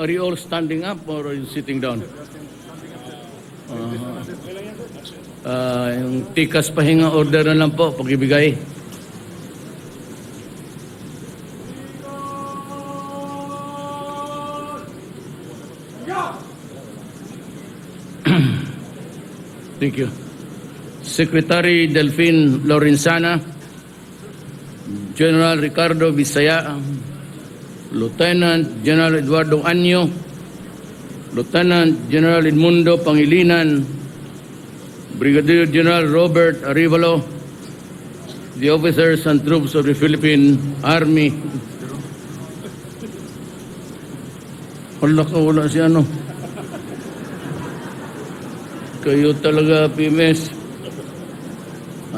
Are you all standing up or are you sitting down? Yung tikas pahinga order na lang po, pag-ibigay. Thank you. Secretary Delphine Lorenzana, General Ricardo Bisaya, Lieutenant General Eduardo Anyo, Lieutenant General Edmundo Pangilinan, Brigadier General Robert Arivalo, the officers and troops of the Philippine Army. Wala si ano. Kayo talaga, PMS.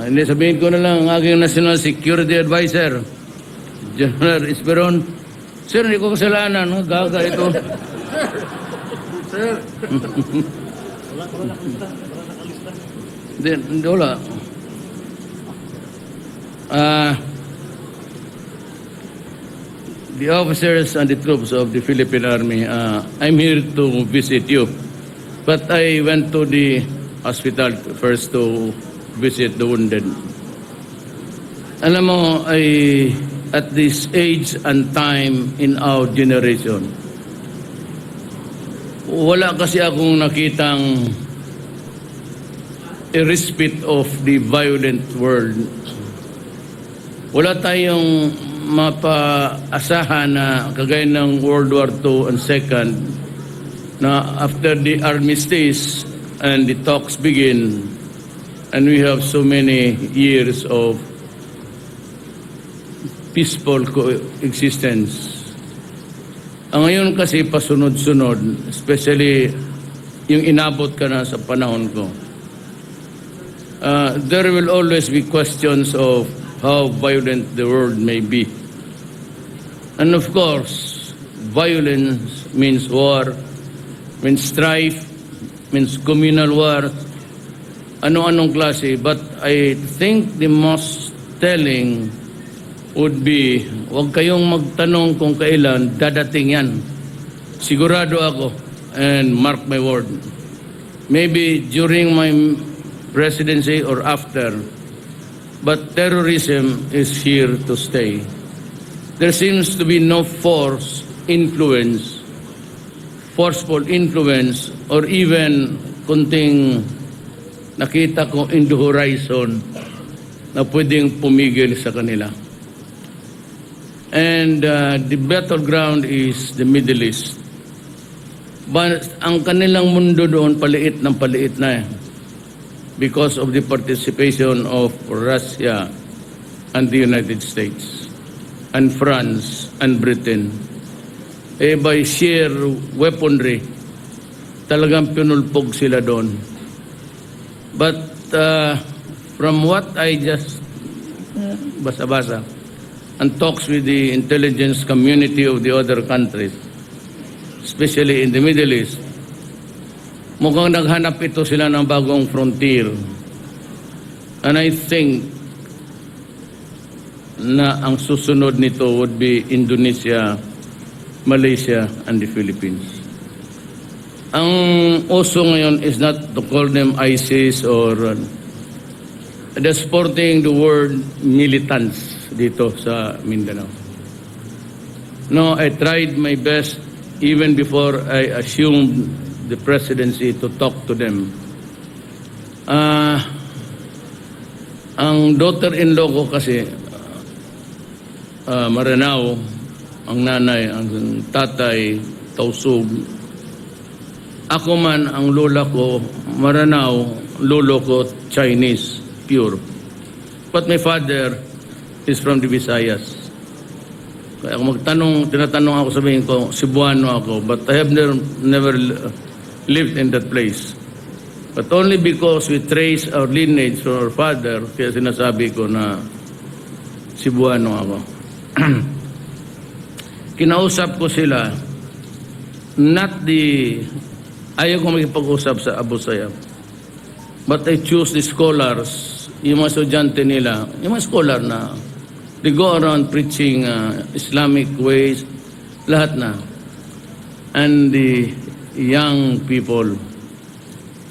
Hindi, sabihin ko na lang ang aking National Security Advisor, General Esperon. Sir, hindi ko kasalanan. No? Gaga ito. Sir. Hindi, wala. The officers and the troops of the Philippine Army, I'm here to visit you. But I went to the hospital first to visit the wounded. Alam mo, at this age and time in our generation, wala kasi akong nakitang a respite of the violent world. Wala tayong mapaasahan na kagaya ng World War II and Second, na after the armistice and the talks begin, and we have so many years of peaceful coexistence. Ang ngayon kasi pasunod-sunod, especially yung inabot ka na sa panahon ko, there will always be questions of how violent the world may be. And of course, violence means war, means strife, means communal war, ano-anong klase. But I think the most telling would be, huwag kayong magtanong kung kailan dadating yan. Sigurado ako, and mark my word, maybe during my presidency or after, but terrorism is here to stay. There seems to be no forceful influence, or even kunting nakita ko in the horizon na pwedeng pumigil sa kanila. And the battleground is the Middle East. But ang kanilang mundo doon paliit na because of the participation of Russia and the United States and France and Britain. By sheer weaponry, talagang pinulpog sila doon. But from what I just basa-basa and talks with the intelligence community of the other countries, especially in the Middle East, mukhang naghanap ito sila ng bagong frontier. And I think na ang susunod nito would be Indonesia, Malaysia, and the Philippines. Ang uso ngayon is not to call them ISIS or they're sporting the word militants dito sa Mindanao. No, I tried my best even before I assumed the presidency to talk to them. Ang daughter-in-law ko kasi, Maranao, ang nanay, ang tatay, Tausug. Ako man, ang lola ko, Maranao, lolo ko, Chinese, pure. But my father is from the Visayas. Kaya kung tinatanong ako, sabihin ko, Cebuano ako, but I have never lived in that place. But only because we trace our lineage from our father, kaya sinasabi ko na Cebuano ako. Kinausap ko sila, ayaw ko makipag-usap sa Abu Sayyaf. But I choose the scholars, yung mga estudyante nila, yung mga scholar na they go around preaching Islamic ways, lahat na. and the young people.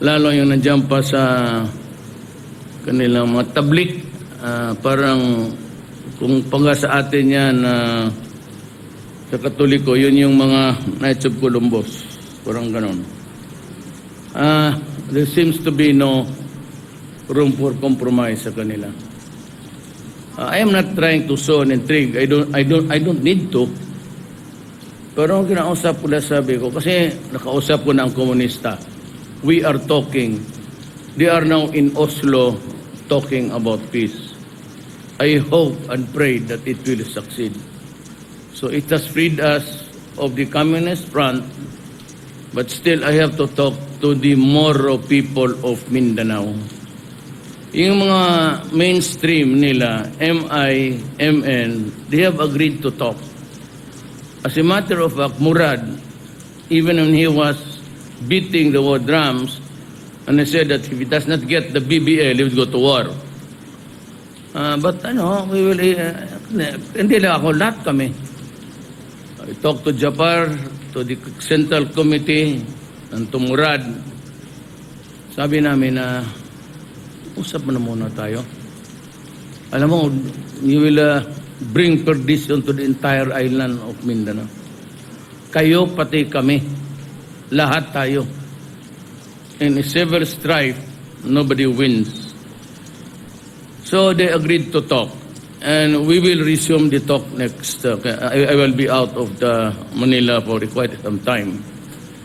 Lalo yung nandiyan pa sa kanilang mga tablik, parang kung pangga sa atin yan sa Katoliko, yun yung mga Knights of Columbus. Parang ganon. There seems to be no room for compromise sa kanila. I am not trying to sow an intrigue. I don't need to. Pero ang kinausap ko na sabi ko, kasi nakausap ko na ang komunista. We are talking. They are now in Oslo talking about peace. I hope and pray that it will succeed. So it has freed us of the communist front, but still I have to talk to the Moro people of Mindanao. Yung mga mainstream nila, MI, MN, they have agreed to talk. As a matter of fact, Murad, even when he was beating the war drums, and he said that if he does not get the BBL, he will go to war. But we will, hindi lang ako, lahat kami. I talked to Japar, to the Central Committee, and to Murad. Sabi namin na, usap na muna tayo. Alam mo, you will bring perdition to the entire island of Mindanao. Kayo, pati kami. Lahat tayo. In a civil strife, nobody wins. So they agreed to talk. And we will resume the talk next. I will be out of the Manila for quite some time.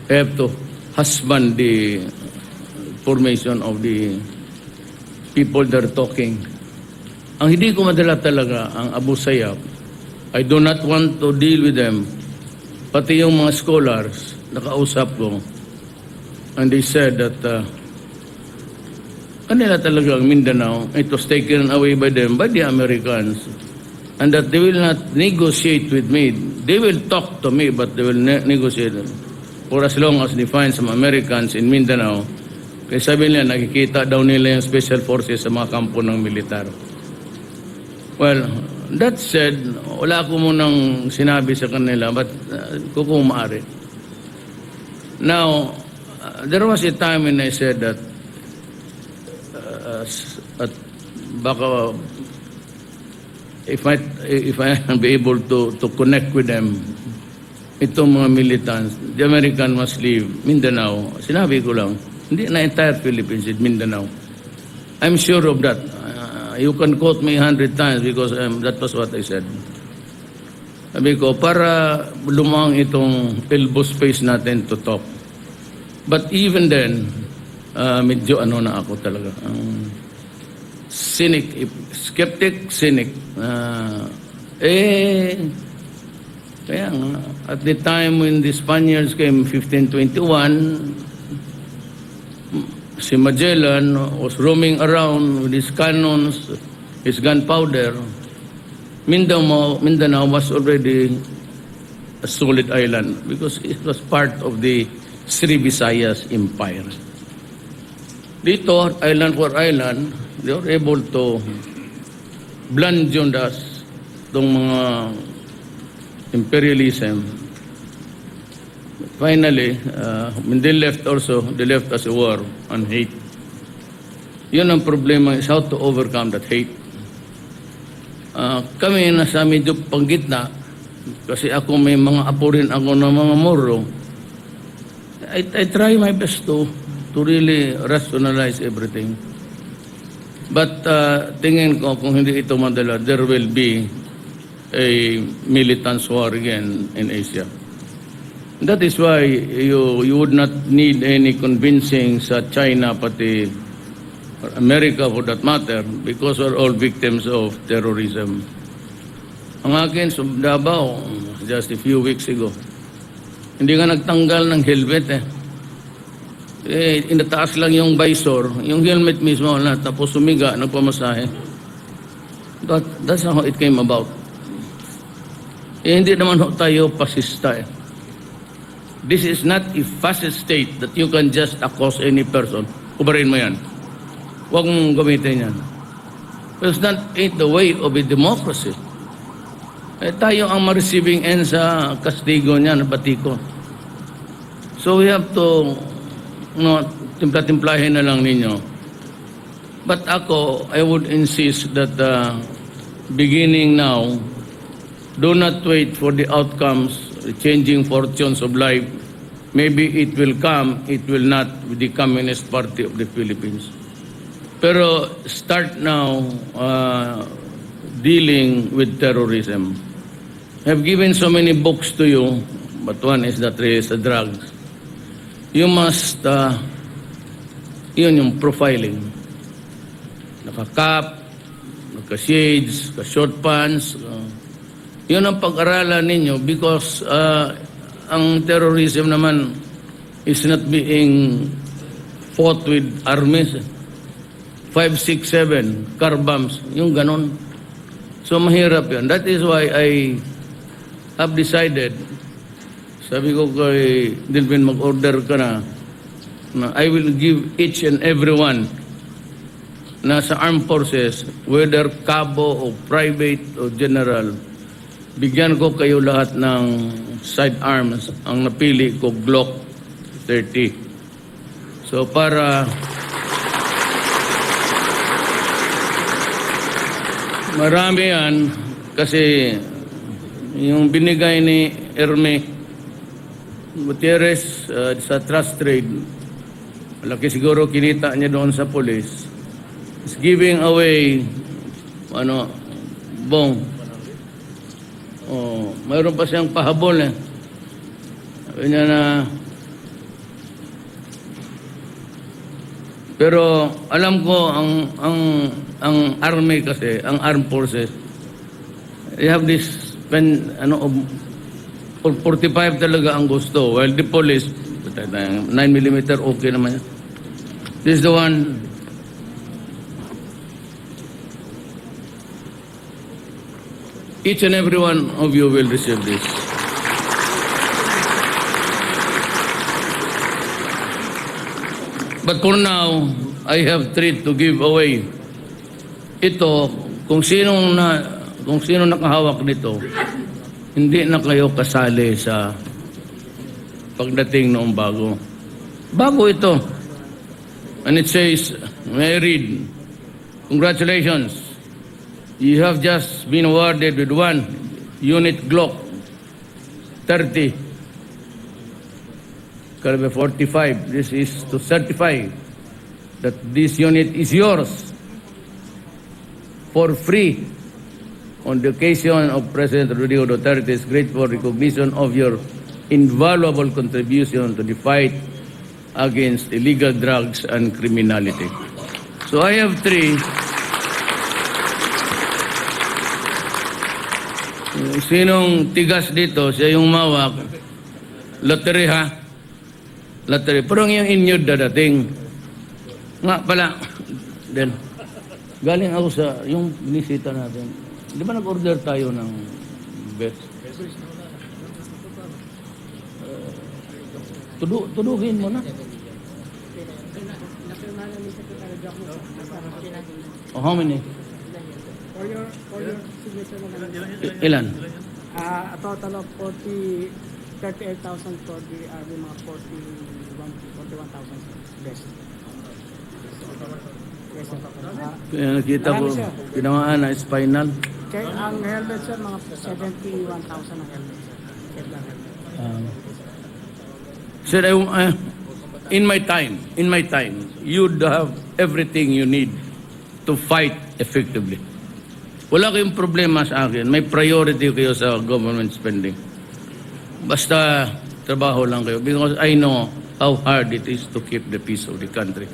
I have to husband the formation of the people that are talking. Ang hindi ko madala talaga ang Abu Sayyaf. I do not want to deal with them. Pati yung mga scholars, nakausap ko. And they said that kanila talaga ang Mindanao, it was taken away by them, by the Americans. And that they will not negotiate with me. They will talk to me, but they will negotiate for as long as they find some Americans in Mindanao. Kaya sabi nila, nakikita daw nila yung special forces sa mga kampo ng militar. Well, that said, wala ko munang sinabi sa kanila, but kung maaari. Now, there was a time when I said that baka if I be able to connect with them, itong mga militants, the American must leave Mindanao. Sinabi ko lang, hindi na entire Philippines, Mindanao. I'm sure of that. You can quote me 100 times because that was what I said. Sabi ko, para lumang itong elbow space natin to talk. But even then, medyo na ako talaga. Cynic, skeptic, cynic. Kaya nga, at the time when the Spaniards came, 1521, si Magellan was roaming around with his cannons, his gunpowder. Mindanao was already a solid island because it was part of the Sri Visayas Empire. Dito, island for island, they were able to bludgeon us itong mga imperialism. Finally, when they left also, they left us a war on hate. Yun ang problema is how to overcome that hate. Kami nasa medyo panggitna kasi ako may mga apo rin ako ng mga Moro. I try my best to really rationalize everything. But tingin ko kung hindi ito madala, there will be a militant war again in Asia. That is why you would not need any convincing sa China, pati America for that matter, because we're all victims of terrorism. Ang akin, sa Davao, just a few weeks ago, hindi nga nagtanggal ng helmet inataas lang yung visor, yung helmet mismo, tapos sumiga, nagpamasahe. That's how it came about. Hindi naman tayo pasista This is not a fascist state that you can just accost any person. Ubarin mo yan. Huwag mong gamitin yan. It's not the way of a democracy. Tayo ang ma-receiving end sa kastigo niya na batiko. So we have to, no, timpla-timplahin na lang ninyo. But ako, I would insist that beginning now, do not wait for the outcomes, the changing fortunes of life. Maybe it will come, it will not with the Communist Party of the Philippines. Pero start now dealing with terrorism. I've given so many books to you, but one is that is drugs. You must, yun yung profiling. Naka-cap, naka-shades, naka-short pants. Yun ang pag-aralan ninyo because ang terrorism naman is not being fought with armies. 5, 6, 7 car bombs, yung ganon. So mahirap yun. That is why I have decided, sabi ko kay Dilvin, mag-order ka na I will give each and everyone na sa armed forces, whether cabo o private o general, bigyan ko kayo lahat ng sidearms. Ang napili ko, Glock 30. So para marami yan, kasi yung binigay ni Erme Gutierrez sa trust trade, malaki siguro kinita niya doon sa police, is giving away, bong. Oh, mayroon pa siyang pahabol eh. Sabi niya na, pero alam ko ang army kasi, ang armed forces, they have this 45 talaga ang gusto. While the police, 9mm okay naman yan. This is the one. Each and every one of you will receive this. But for now, I have 3 to give away. Ito, kung sino nakahawak nito, hindi na kayo kasali sa pagdating noong bago. Bago ito. And it says, may I read, congratulations. You have just been awarded with 1 unit Glock 30, caliber 45. This is to certify that this unit is yours for free on the occasion of President Rodrigo Duterte's grateful recognition of your invaluable contribution to the fight against illegal drugs and criminality. So I have 3. Sinong tigas dito, siya yung mawak. Lottery ha? Lottery. Pero yung inyo dadating. Nga pala, then, galing ako sa, yung binisita natin. Di ba nag-order tayo ng best? Tuduhin mo na. Oh, how many? For your signature naman. Ilan? A total of 38,000 for the mga 41,000 best. Yes, Kaya nakita ko, pinamaan na spinal. kaya ang helmet sir, mga 71,000 ang helmet sir. Kevlar helmet. Sir, in my time, you'd have everything you need to fight effectively. Wala kayong problema sa akin. May priority kayo sa government spending. Basta trabaho lang kayo. Because I know how hard it is to keep the peace of the country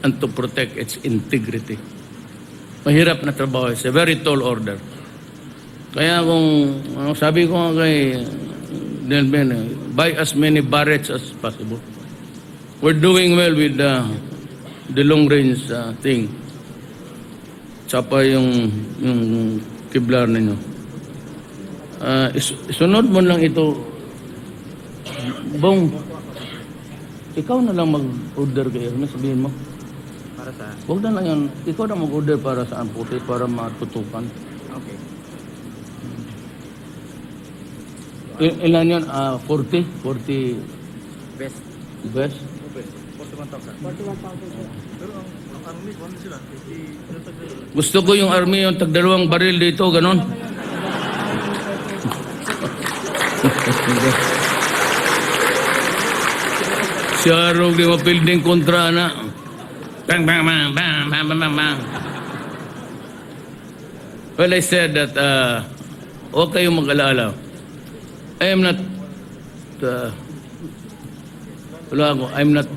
and to protect its integrity. Mahirap na trabaho. It's a very tall order. Kaya kung sabi ko nga kay Delben, buy as many barrets as possible. We're doing well with the long range thing. Tsapa yung Kevlar ninyo. Isunod mo lang ito. Bong, ikaw na lang mag-order kayo. Ano sabihin mo? Para sa... Huwag na lang yan. Ikaw na mag-order para sa amputi, para matutukan. Okay. Ilan yun? 40? 40 Best. Best? 41,000. 41,000, sir. Pero ang army, ano sila? Gusto ko yung army yung tagdalawang baril dito, ganon. Si Arog di mapilding kontra na. Bang, bang, bang, bang, bang, bang, bang, bang. Well, I said that, huwag kayong mag-alaala. I am not, wala ako, I'm not,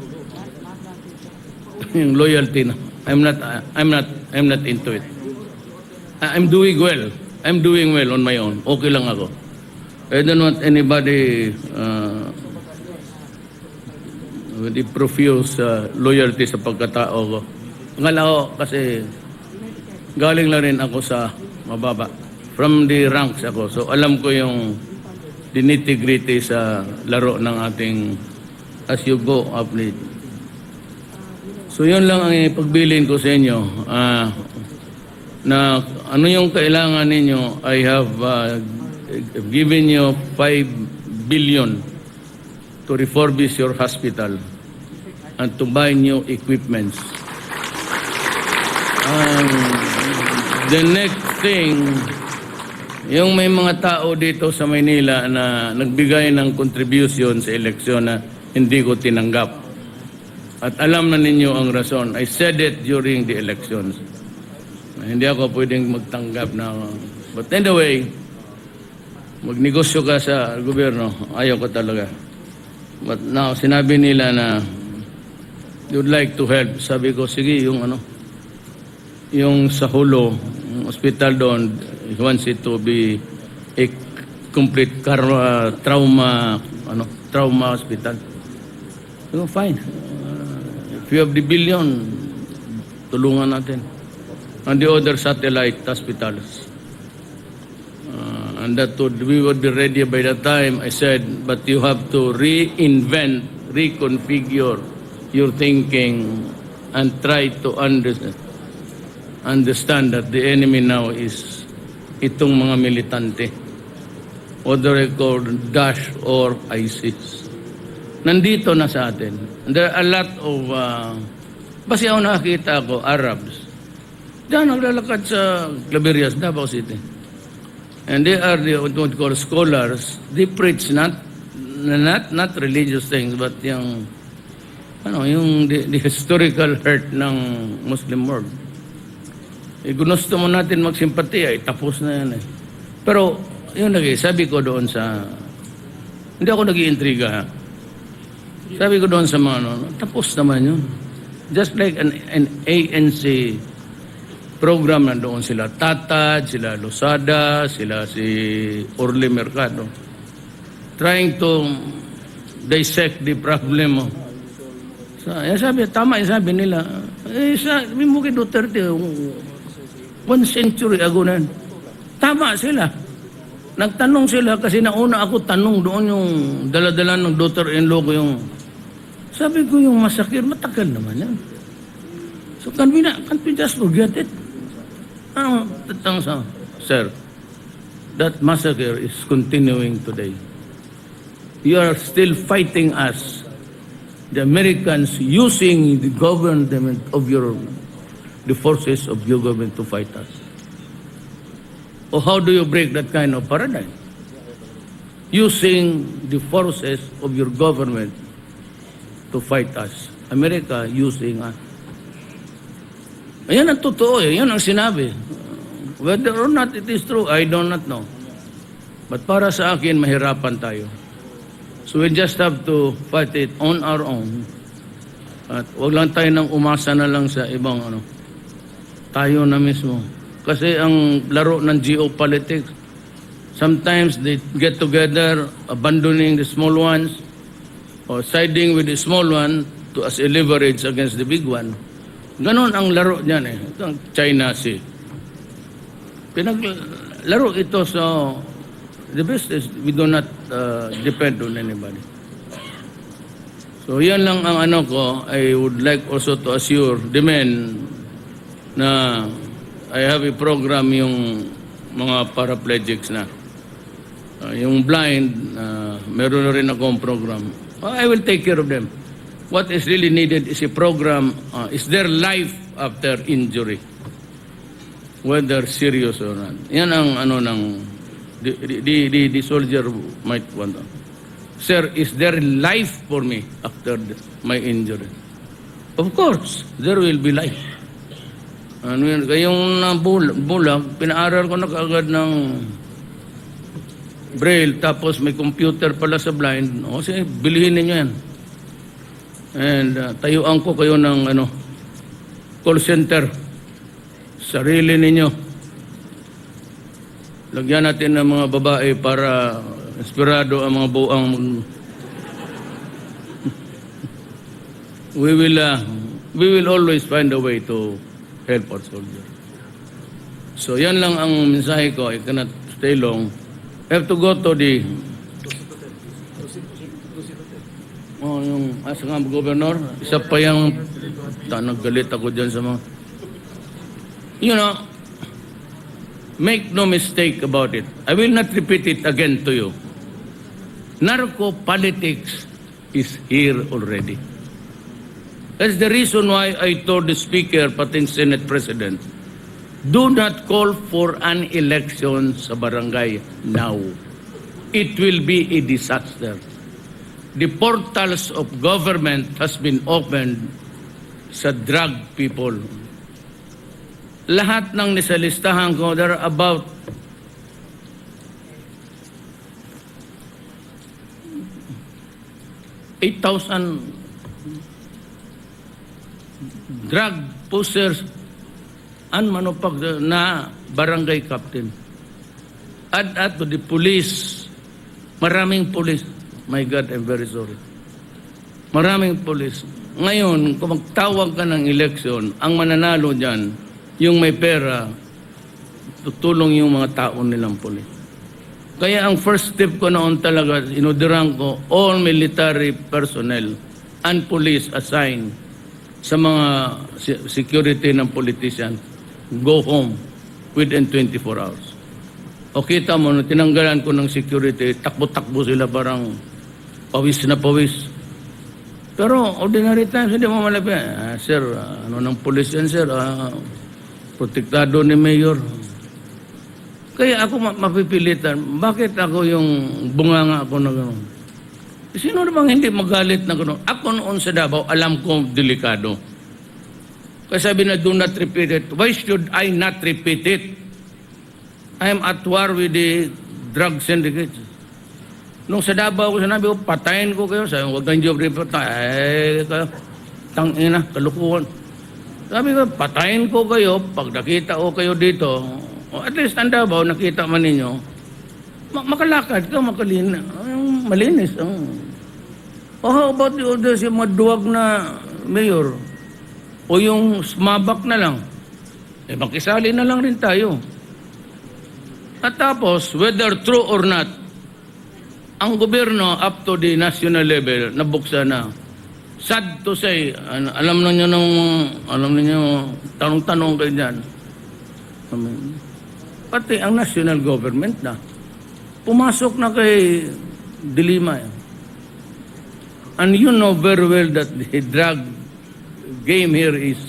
yung loyalty na. I'm not into it. I'm doing well. I'm doing well on my own. Okay lang ako. I don't want anybody with the profuse loyalty sa pagkatao ko. Ngala ko kasi galing lang rin ako sa mababa. From the ranks ako. So alam ko yung nitty-gritty sa laro ng ating as you go up late. So yun lang ang ipagbilin ko sa inyo. Na ano yung kailangan ninyo, I have given you 5 billion to refurbish your hospital and to buy new equipments. The next thing, yung may mga tao dito sa Maynila na nagbigay ng contribution sa eleksyon na hindi ko tinanggap. At alam na ninyo ang rason. I said it during the elections. Hindi ako pwedeng magtanggap na. But anyway, magnegosyo ka sa gobyerno, ayaw ko talaga. But now, sinabi nila na you'd like to help. Sabi ko, sige, yung sa Hulo, yung hospital doon, he wants it to be a complete trauma hospital. So, fine. If you have the billion, tulungan natin. And the other satellite hospitals. And that we would be ready by the time I said, but you have to reinvent, reconfigure your thinking and try to understand that the enemy now is itong mga militante, whether they call Daesh or ISIS. Nandito na sa atin. And there are a lot of, basi ako nakakita ko, Arabs. Diyan naglalakad sa Claverías, Davao City. And they are what we call scholars. They preach not religious things, but yung the historical hurt ng Muslim world. Gusto mo natin magsimpatiya, tapos na yan eh. Pero yun sabi ko doon sa, hindi ako nag-iintriga. Sabi ko doon sa mga tapos naman yun. Just like an ANC program na doon sila Tatad, sila Losada, sila si Orly Mercado. Trying to dissect the problem. Sabi, tama sabi nila. Sabi mo kay Duterte, 1 century ago na. Tama sila. Nagtanong sila kasi nauna ako tanong doon yung dala-dala ng daughter-in-law ko yung sabi ko yung masakir, matagal naman yan. So can't we just forget it? Sir, that massacre is continuing today. You are still fighting us. The Americans using the government of the forces of your government to fight us. Or how do you break that kind of paradigm? Using the forces of your government to fight us. America using us. Ayan ang totoo eh. Yan ang sinabi. Whether or not it is true, I do not know. But para sa akin, mahirapan tayo. So we just have to fight it on our own. At wag lang tayo nang umasa na lang sa ibang tayo na mismo. Kasi ang laro ng geopolitics, sometimes they get together, abandoning the small ones, or siding with the small one as a leverage against the big one. Ganon ang laro niyan eh. Ito ang China Sea. Pinaglaro ito so the best is we do not depend on anybody. So yan lang ang ko. I would like also to assure the men na I have a program yung mga paraplegics na. Yung blind, meron na rin akong program. I will take care of them. What is really needed is a program, is their life after injury. Whether serious or not. Yan ang ano ng, the soldier might want. Sir, is there life for me after my injury? Of course, there will be life. Ano yan, kayong bulag, pinaaral ko na kaagad ng braille, tapos may computer pala sa blind. O sige, bilhin ninyo yan. And tayuan ko kayo ng call center. Sarili ninyo. Lagyan natin ng mga babae para inspirado ang mga buang we will always find a way to help our soldiers. So yan lang ang mensahe ko. I cannot stay long. I have to go to the yung asang governor. Isa pa yung naggalit ako dyan sa mga make no mistake about it. I will not repeat it again to you. Narco politics is here already. That's the reason why I told the Speaker, pating Senate President, do not call for an election sa barangay now. It will be a disaster. The portals of government has been opened sa drug people. Lahat ng nisalistahan ko, there are about 8,000 drug pushers and manufacturers na barangay captain. Add to the police, maraming police. My God, I'm very sorry. Maraming police. Ngayon, kung magtawag ka ng eleksyon, ang mananalo dyan, yung may pera, tutulong yung mga tao nilang police. Kaya ang first step ko noon talaga, inudirang ko all military personnel and police assigned sa mga security ng politician, go home within 24 hours. O kita mo, tinanggalan ko ng security, takbo-takbo sila parang pawis na pawis. Pero ordinary times, hindi mo malapit. Sir, ano ng police yan, sir? Protektado ni Mayor. Kaya ako mapipilitan. Bakit ako yung bunganga ako na gano'n? Sino namang hindi magalit na gano'n? Ako noon sa Davao, alam kong delikado. Kaya sabi na, do not repeat it. Why should I not repeat it? I am at war with the drug syndicates. Nung sa Davao ko sinabi, patayin ko kayo. Sabi, huwag kang job report. Tangina, kalukuhan. Sabi ko, patayin ko kayo. Pag nakita ko kayo dito, at least ang Davao, nakita man ninyo, makalakad ka, malinis. How about the others, yung maduwag na mayor? O yung smabak na lang? Makisali na lang rin tayo. At tapos, whether true or not, ang gobyerno up to the national level, nabuksan na. Sad to say, alam niyo, tanong-tanong kayo dyan. Pati ang national government na. Pumasok na kay Dilima. And you know very well that the drug game here is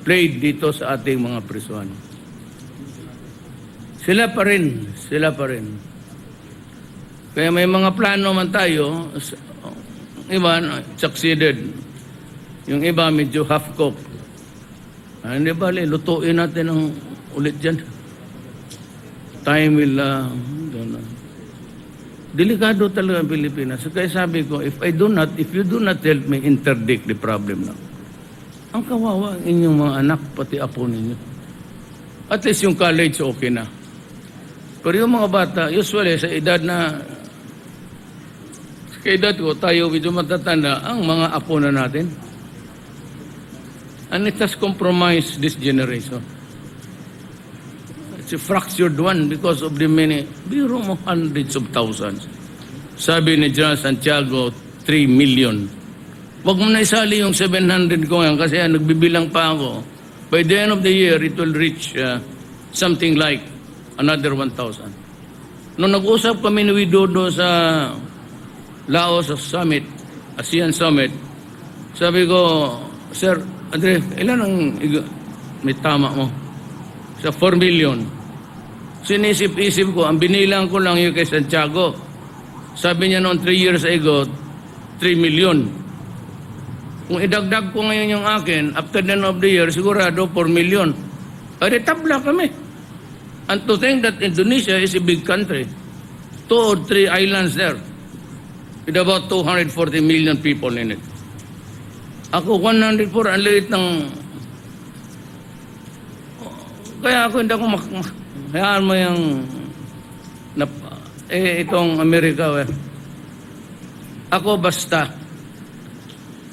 played dito sa ating mga prisuhan. Sila pa rin. Kaya may mga plano man tayo, iba succeeded. Yung iba medyo half-cooked. Hindi bali, lutuin natin ang ulit dyan. Time will, delikado talaga ang Pilipinas. Kaya sabi ko, if you do not help me interdict the problem now, ang kawawa ang inyong mga anak, pati apo ninyo. At least yung college, okay na. Pero yung mga bata, usually sa edad ko, tayo medyo matatanda, ang mga apo na natin. And it has compromised this generation. It's a fractured one because of the many, biro mo hundreds of thousands. Sabi ni General Santiago, 3 million. Wag mo na isali yung 700 ko ngayon kasi nagbibilang pa ako. By the end of the year, it will reach something like another 1,000. Nung nag-usap kami ni Widodo sa Laos Summit, ASEAN Summit, sabi ko, Sir Andre, ilan ang may tama mo? Sa 4 million. Sinisip-isip ko, ang binilang ko lang yung kay Santiago. Sabi niya noon 3 years ago, 3 million. Kung idagdag ko ngayon yung akin, after the end of the year, sigurado 4 million. Ay, tabla kami. And to think that Indonesia is a big country. 2 or 3 islands there. With about 240 million people in it. Ako, 104, ang liit ng... Kaya ako, hindi ako hayaan mo yung... itong Amerika, Ako basta,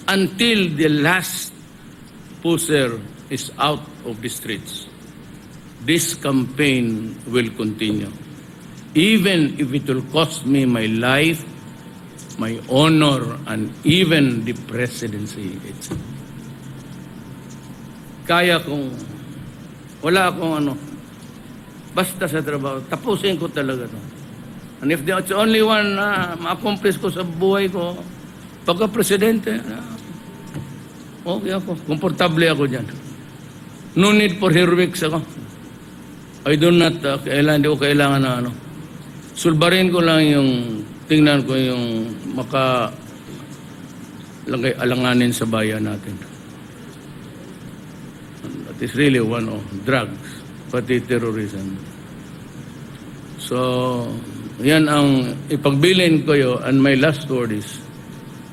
until the last pusher is out of the streets, this campaign will continue. Even if it will cost me my life, my honor, and even the presidency itself. Kaya kong, wala akong basta sa trabaho, tapusin ko talaga to. And if that's the only one na ma-accomplish ko sa buhay ko, pagka-presidente, okay ako, komportable ako dyan. No need for heroics ako. I do not, hindi ko kailangan na sulbarin ko lang yung, tingnan ko yung lagay alanganin sa bayan natin. That is really one of drugs, pati terrorism. So, yan ang ipagbilin ko yun. And my last word is,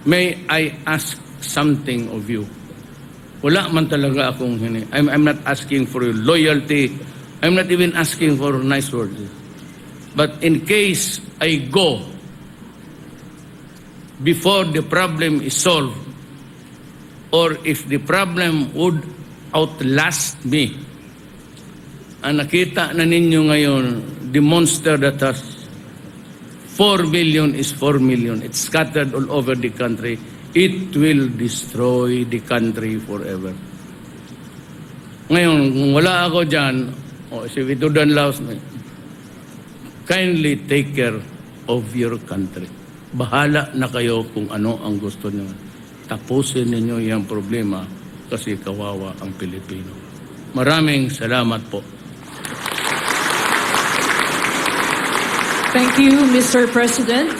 may I ask something of you? Wala man talaga akong I'm not asking for your loyalty. I'm not even asking for nice words. But in case I go before the problem is solved, or if the problem would outlast me, ang nakita na ninyo ngayon, the monster that has 4 million is 4 million. It's scattered all over the country. It will destroy the country forever. Ngayon, kung wala ako dyan, si Vitudan Laos, kindly take care of your country. Bahala na kayo kung ano ang gusto niyo. Tapusin ninyo yung problema kasi kawawa ang Pilipino. Maraming salamat po. Thank you, Mr. President.